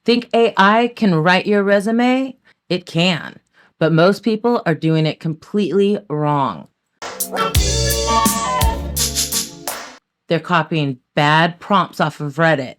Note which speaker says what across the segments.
Speaker 1: Think AI can write your resume? It can, but most people are doing it completely wrong. They're copying bad prompts off of Reddit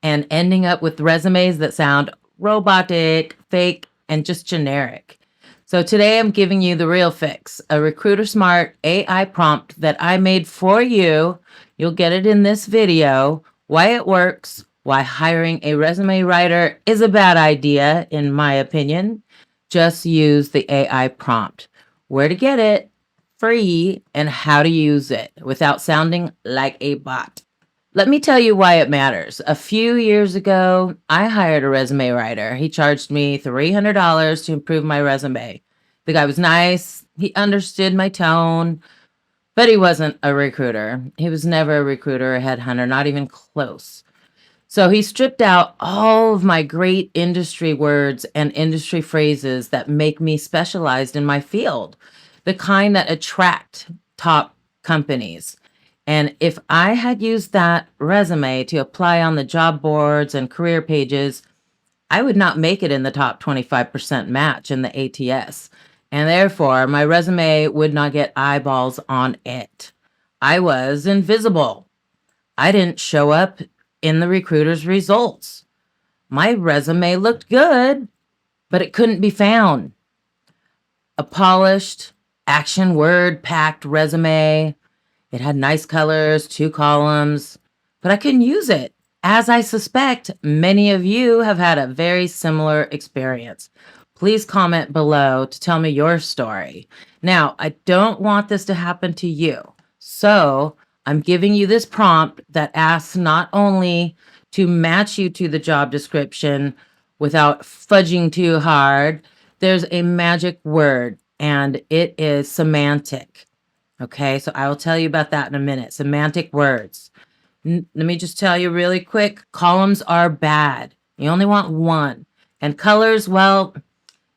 Speaker 1: and ending up with resumes that sound robotic, fake, and just generic. So today I'm giving you the real fix, a Recruiter Smart AI prompt that I made for you. You'll get it in this video, why it works, why hiring a resume writer is a bad idea, in my opinion. Just use the AI prompt. Where to get it, free, and how to use it without sounding like a bot. Let me tell you why it matters. A few years ago, I hired a resume writer. He charged me $300 to improve my resume. The guy was nice. He understood my tone, but he wasn't a recruiter. He was never a recruiter or headhunter, not even close. So he stripped out all of my great industry words and industry phrases that make me specialized in my field, the kind that attract top companies. And if I had used that resume to apply on the job boards and career pages, I would not make it in the top 25% match in the ATS. And therefore, my resume would not get eyeballs on it. I was invisible. I didn't show up in the recruiter's results. My resume looked good, but it couldn't be found. A polished, action word packed resume. It had nice colors, 2 columns, but I couldn't use it. As I suspect, many of you have had a very similar experience. Please comment below to tell me your story. Now, I don't want this to happen to you. So I'm giving you this prompt that asks not only to match you to the job description without fudging too hard, there's a magic word, and it is semantic. Okay, so I will tell you about that in a minute. Semantic words. Let me just tell you really quick. Columns are bad. You only want one. And colors, well,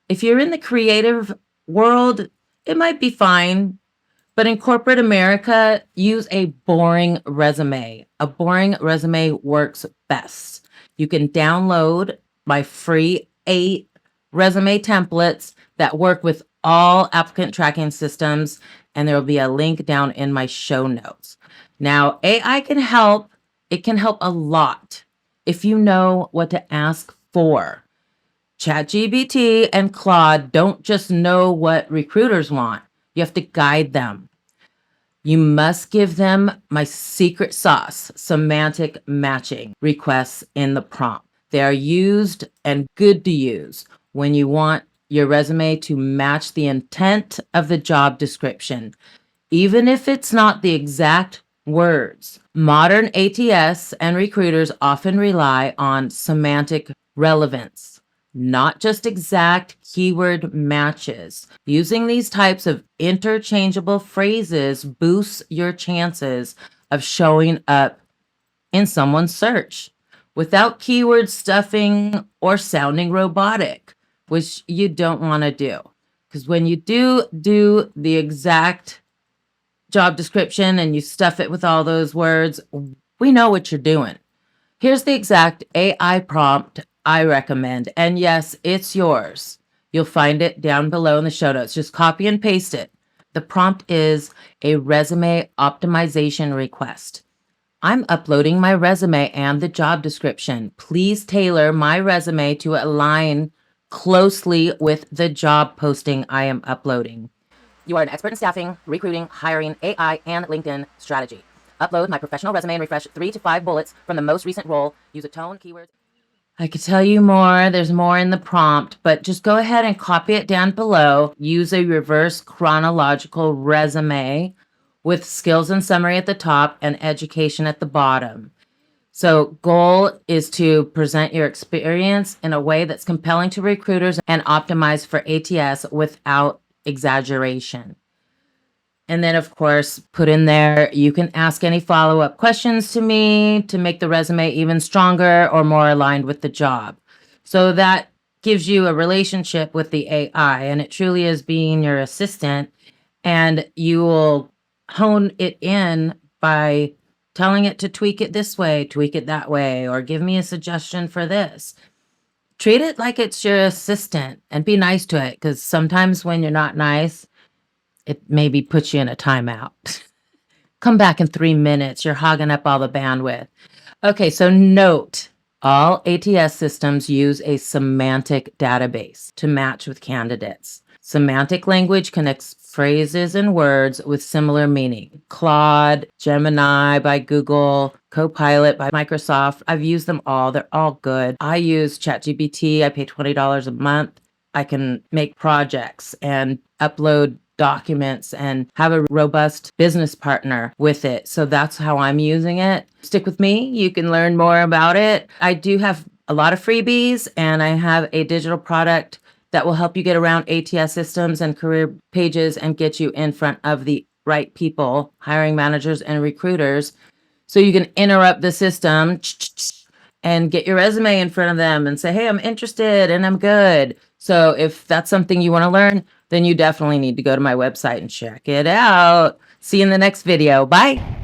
Speaker 1: if you're in the creative world, it might be fine. But in corporate America, use a boring resume. A boring resume works best. You can download my free 8 resume templates that work with all applicant tracking systems, and there will be a link down in my show notes. Now, AI can help. It can help a lot if you know what to ask for. ChatGPT and Claude don't just know what recruiters want. You have to guide them. You must give them my secret sauce, semantic matching requests in the prompt. They are used and good to use when you want your resume to match the intent of the job description, even if it's not the exact words. Modern ATS and recruiters often rely on semantic relevance, not just exact keyword matches. Using these types of interchangeable phrases boosts your chances of showing up in someone's search without keyword stuffing or sounding robotic, which you don't want to do. Because when you do the exact job description and you stuff it with all those words, we know what you're doing. Here's the exact AI prompt I recommend. And yes, it's yours. You'll find it down below in the show notes. Just copy and paste it. The prompt is a resume optimization request. I'm uploading my resume and the job description. Please tailor my resume to align closely with the job posting I am uploading. You are an expert in staffing, recruiting, hiring, AI, and LinkedIn strategy. Upload my professional resume and refresh 3 to 5 bullets from the most recent role. Use a tone, keywords. I could tell you more. There's more in the prompt, but just go ahead and copy it down below. Use a reverse chronological resume with skills and summary at the top and education at the bottom. So goal is to present your experience in a way that's compelling to recruiters and optimized for ATS without exaggeration. And then, of course, put in there, you can ask any follow-up questions to me to make the resume even stronger or more aligned with the job. So that gives you a relationship with the AI, and it truly is being your assistant. And you will hone it in by telling it to tweak it this way, tweak it that way, or give me a suggestion for this. Treat it like it's your assistant and be nice to it, because sometimes when you're not nice, it maybe puts you in a timeout. Come back in 3 minutes. You're hogging up all the bandwidth. Okay, so note, all ATS systems use a semantic database to match with candidates. Semantic language connects phrases and words with similar meaning. Claude, Gemini by Google, Copilot by Microsoft. I've used them all. They're all good. I use ChatGPT. I pay $20 a month. I can make projects and upload documents and have a robust business partner with it. So that's how I'm using it. Stick with me. You can learn more about it. I do have a lot of freebies, and I have a digital product that will help you get around ATS systems and career pages and get you in front of the right people, hiring managers and recruiters, so you can interrupt the system and get your resume in front of them and say, hey, I'm interested and I'm good. So if that's something you want to learn, then you definitely need to go to my website and check it out. See you in the next video. Bye.